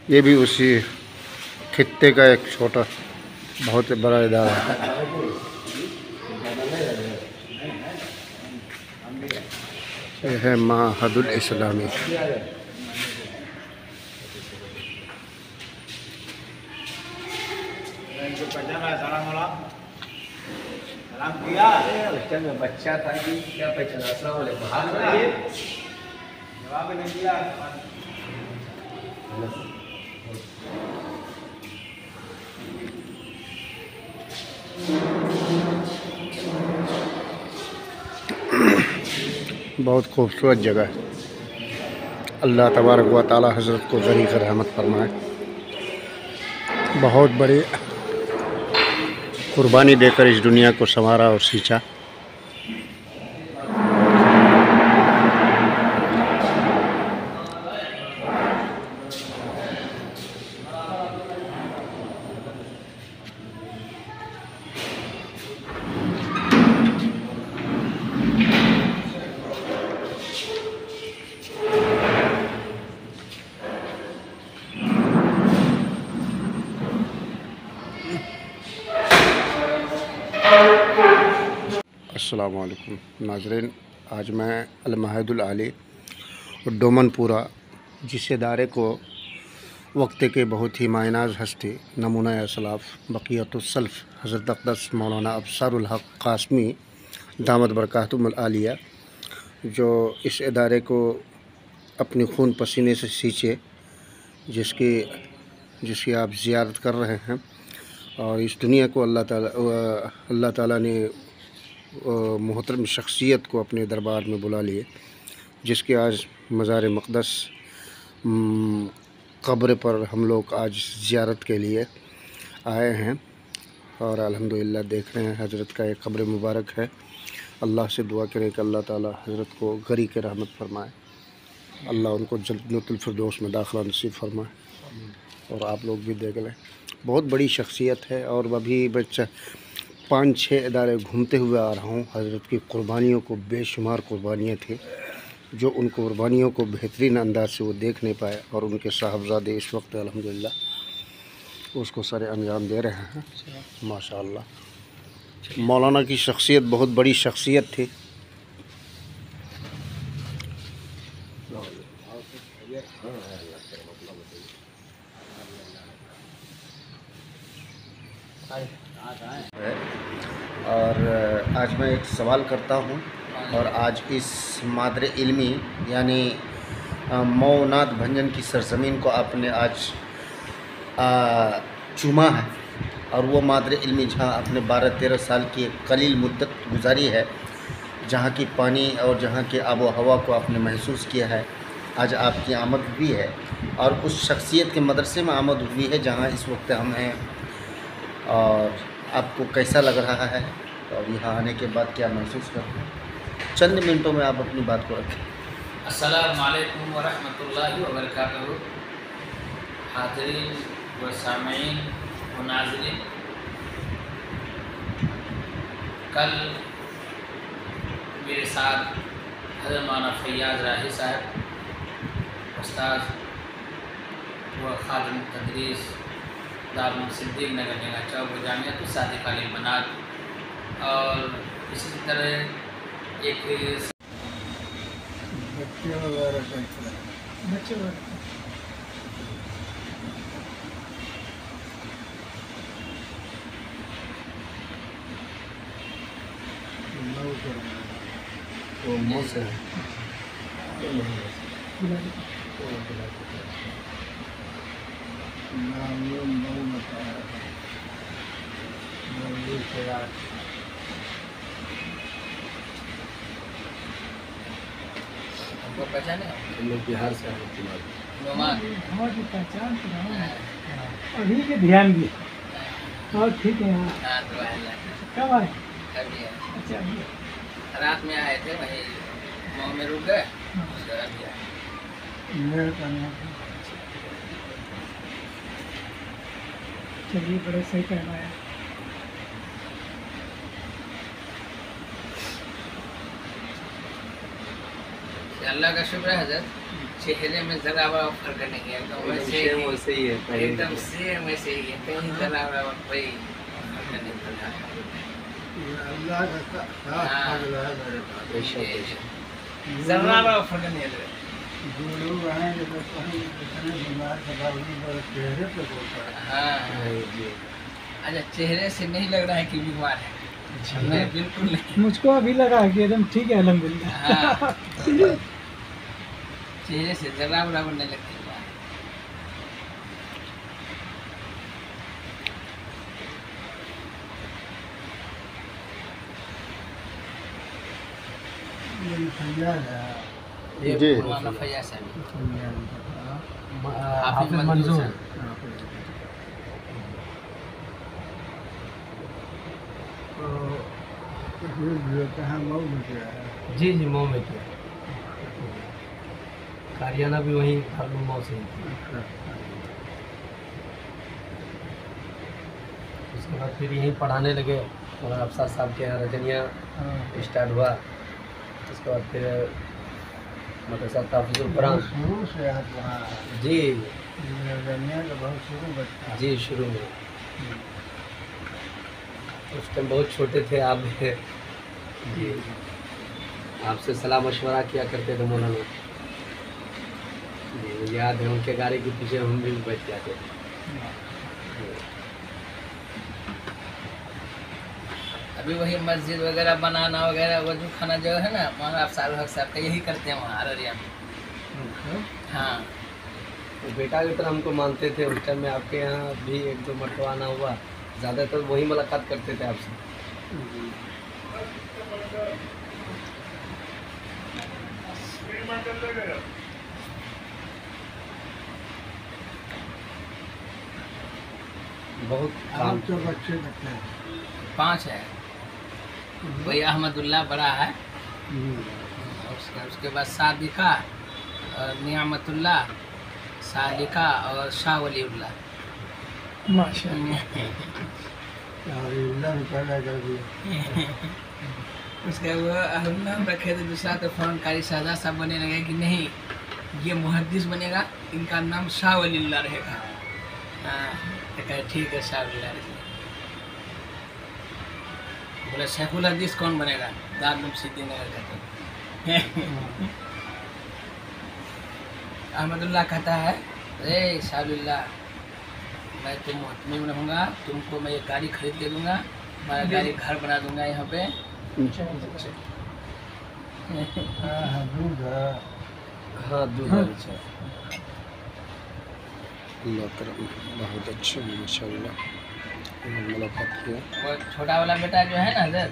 ये भी उसी खित्ते का एक छोटा बहुत बड़ा इदारा है। ये है माहदुल इस्लामी। बच्चा था कि क्या पहचाना जवाब नहीं दिया। बहुत खूबसूरत जगह है। अल्लाह तबारक व तआला हज़रत को ग़नी कर रहमत फरमाए। बहुत बड़ी कुर्बानी देकर इस दुनिया को संवारा और सींचा। अस्सलामु अलैकुम नाज़रीन, आज मैं अल-माहिदुल आली डोमनपुरा जिस इदारे को वक्त के बहुत ही मायनाज हस्ती नमूना असलाफ़ बक़ियतुस्सल्फ़ हज़रत अक़दस मौलाना अबसारुल हक़ क़ासमी दामत बरकातुहुल आलिया, जो इस इदारे को अपने खून पसीने से सींचे, जिसकी आप ज़ियारत कर रहे हैं। और इस दुनिया को अल्लाह ताला ने मोहतरम शख्सियत को अपने दरबार में बुला लिए, जिसके आज मज़ार मक़दस कब्र पर हम लोग आज ज़ियारत के लिए आए हैं। और अल्हम्दुलिल्लाह देख रहे हैं हज़रत का एक कब्र मुबारक है। अल्लाह से दुआ करें कि अल्लाह ताला हज़रत को गरी के रहमत फरमाए, अल्लाह उनको जन्नतुल फिरदौस में दाखिला नसीब फरमाए। और आप लोग भी देख लें, बहुत बड़ी शख्सियत है। और अभी बच्चा 5-6 इदारे घूमते हुए आ रहा हूँ। हज़रत की कुर्बानियों को, बेशुमार कुर्बानियाँ थी, जो उन कुर्बानियों को बेहतरीन अंदाज से वो देख नहीं पाए। और उनके साहबजादे इस वक्त अल्हम्दुलिल्लाह उसको सारे अंजाम दे रहे हैं। माशाअल्लाह मौलाना की शख्सियत बहुत बड़ी शख्सियत थी। और आज मैं एक सवाल करता हूँ, और आज इस मादरे इल्मी यानी मौनाद भंजन की सरज़मीन को आपने आज चूमा है। और वो मादरे इल्मी जहाँ आपने 12-13 साल की एक कलील मुद्दत गुजारी है, जहाँ की पानी और जहाँ के आबो हवा को आपने महसूस किया है। आज आपकी आमद हुई है और उस शख्सियत के मदरसे में आमद हुई है जहाँ इस वक्त हम हैं। और आपको कैसा लग रहा है और यहाँ आने के बाद क्या महसूस करते हैं? चंद मिनटों में आप अपनी बात को रखें। अस्सलामु अलैकुम व रहमतुल्लाहि व बरकातहू। हाज़रीन व सामीन व नाज़रीन, कल मेरे साथ हज़रत मौलाना फ़ैयाज़ राही साहब, उस्ताद व खादिम तदरीस दारुल सिद्दीक़ नगर जंगा चौक व जामिअतुस सादिक़ा लिल बनात, और इसी तरह एक बच्चे हमको पहचाने, हम लोग बिहार से आए थे। हमारी पहचान अभी के ध्यान दिए। और ठीक है, हाँ कब आए? अच्छा, रात में आए थे, वहीं मऊ में रुक गए। चलिए, बड़े सही कहलाया। अल्लाह का शुक्र है हज़रत, चेहरे में जरा बड़ा फर्क नहीं है, एकदम वैसे ही है, एकदम सेम वैसे ही है, कहीं जरा बड़ा कोई फर्क नहीं पड़ा। जरा बड़ा फर्क नहीं है। हाँ, अच्छा चेहरे से नहीं लग रहा है कि बीमार है। नहीं, बिल्कुल नहीं। मुझको अभी लगा कि एकदम ठीक है अल्हम्दुलिल्लाह। हाँ, चेहरे से जरा बराबर नहीं लगती है। जी। मौलाना फैयाज साहब, हाफिज मंजूर। जी जी मऊ में किया, कारियाना भी वहीं मऊ से। उसके बाद फिर यहीं पढ़ाने लगे और अफसर साहब के यहाँ रजनिया स्टार्ट हुआ। उसके बाद फिर मदरसा ताफिजुल कुरान जी जी शुरू में। उस टाइम बहुत छोटे थे आप जी, आपसे सलाह मशवरा किया करते थे मौलाना जी, याद है उनके गाड़ी के पीछे हम भी बैठ जाते थे। अभी वही मस्जिद वगैरह बनाना वगैरह वजू खाना जो है ना, मौलाना अफसर हक साहब का यही करते हैं वहाँ अररिया में। हाँ, तो बेटा की तरह हमको मानते थे। उस टाइम में आपके यहाँ भी एक दो मरतबा आना हुआ, ज़्यादातर वही मुलाकात करते थे आपसे। बहुत काम तो बच्चे लगते हैं। 5 है। वही अहमदुल्लाह बड़ा है, उसके बाद सादिका और नियामतुल्लाह, सादिका और शाह वलीउल्लाह। माशाअल्लाह। उसके वो नाम रखे थे, दूसरा तो फ़ौरन कारी शहजाद साहब बने लगे कि नहीं ये मुहद्दिस बनेगा, इनका नाम शाह वलीउल्लाह रहेगा। हाँ, तो कहे ठीक है शाह वलीउल्लाह रहेगा। बोले शेखुल हदीस कौन बनेगा, दारुल सिद्दीन नगर कहते। अहमदुल्लाह कहता है अरे शाह वलीउल्लाह, मैं तुम मोहतमी रहूँगा, तुमको मैं एक गाड़ी खरीद के दूंगा, हमारा गाड़ी घर बना दूंगा यहाँ पे। हाँ दूध अल्लाह करम, बहुत अच्छे माशाल्लाह मुलाकात किया। वो छोटा वाला बेटा जो है ना सर,